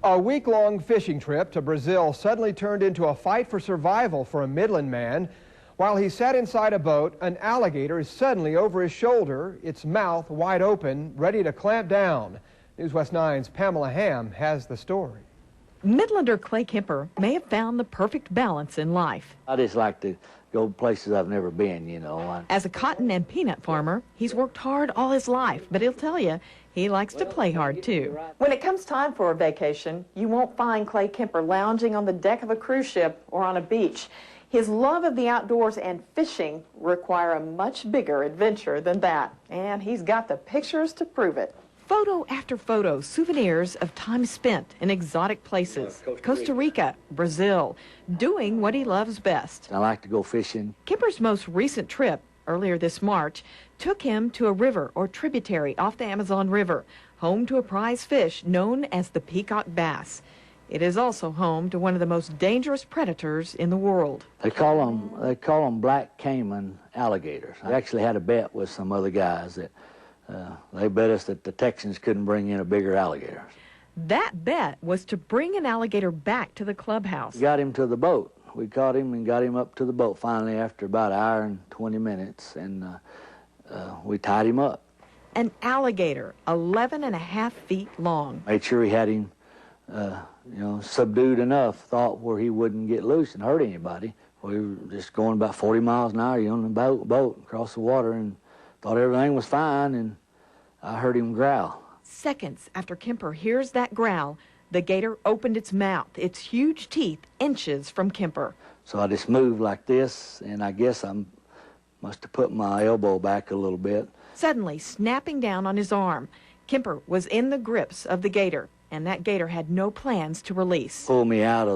A week-long fishing trip to Brazil suddenly turned into a fight for survival for a Midland man. While he sat inside a boat, an alligator is suddenly over his shoulder, its mouth wide open, ready to clamp down. News West 9's Pamela Ham has the story. Midlander Clay Kemper may have found the perfect balance in life. I just like to go places I've never been, you know. As a cotton and peanut farmer, he's worked hard all his life, but he'll tell you, he likes to play hard too. When it comes time for a vacation, you won't find Clay Kemper lounging on the deck of a cruise ship or on a beach. His love of the outdoors and fishing require a much bigger adventure than that, and he's got the pictures to prove it. Photo after photo, souvenirs of time spent in exotic places. Costa Rica, Brazil, doing what he loves best. I like to go fishing. Kemper's most recent trip, earlier this March, took him to a river or tributary off the Amazon River, home to a prize fish known as the peacock bass. It is also home to one of the most dangerous predators in the world. They call them black caiman alligators. I actually had a bet with some other guys that they bet us that the Texans couldn't bring in a bigger alligator. That bet was to bring an alligator back to the clubhouse. We got him to the boat. We caught him and got him up to the boat finally after about an hour and 20 minutes, and we tied him up. An alligator, 11.5 feet long. Made sure he had him, subdued enough, thought where he wouldn't get loose and hurt anybody. We were just going about 40 miles an hour on the boat across the water and thought everything was fine, and I heard him growl. Seconds after Kemper hears that growl, the gator opened its mouth, its huge teeth inches from Kemper. So I just moved like this, and I guess I must have put my elbow back a little bit. Suddenly, snapping down on his arm, Kemper was in the grips of the gator, and that gator had no plans to release. Pulled me out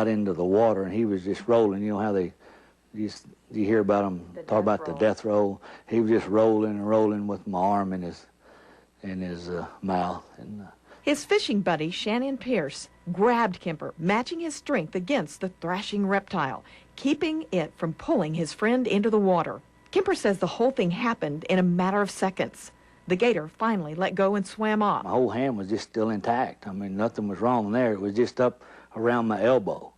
into the water, and he was just rolling. You know how you hear about them talk about the death roll. He was just rolling and rolling with my arm in his mouth. And his fishing buddy, Shannon Pierce, grabbed Kemper, matching his strength against the thrashing reptile, keeping it from pulling his friend into the water. Kemper says the whole thing happened in a matter of seconds. The gator finally let go and swam off. My whole hand was just still intact. I mean, nothing was wrong there. It was just up around my elbow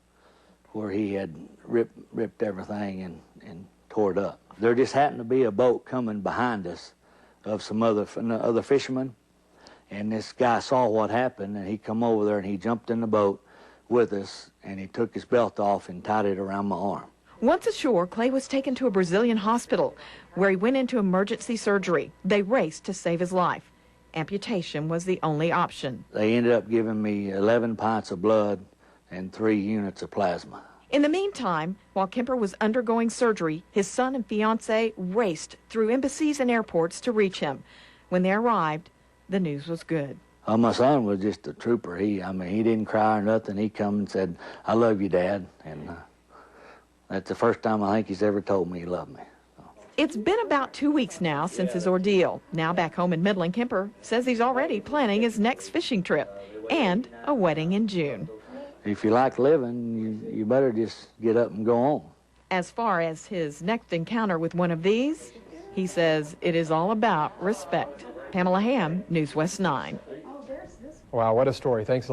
where he had ripped everything and tore it up. There just happened to be a boat coming behind us of some other fishermen, and this guy saw what happened, and he come over there and he jumped in the boat with us, and he took his belt off and tied it around my arm. Once ashore, Clay was taken to a Brazilian hospital where he went into emergency surgery. They raced to save his life. Amputation was the only option. They ended up giving me 11 pints of blood and 3 units of plasma. In the meantime, while Kemper was undergoing surgery, his son and fiancée raced through embassies and airports to reach him. When they arrived, the news was good. My son was just a trooper. He didn't cry or nothing. He come and said, "I love you, Dad." And that's the first time I think he's ever told me he loved me. It's been about 2 weeks now since his ordeal. Now back home in Midland, Kemper says he's already planning his next fishing trip and a wedding in June. If you like living, you better just get up and go on. As far as his next encounter with one of these, he says it is all about respect. Pamela Ham, News West 9. Wow, what a story. Thanks a lot.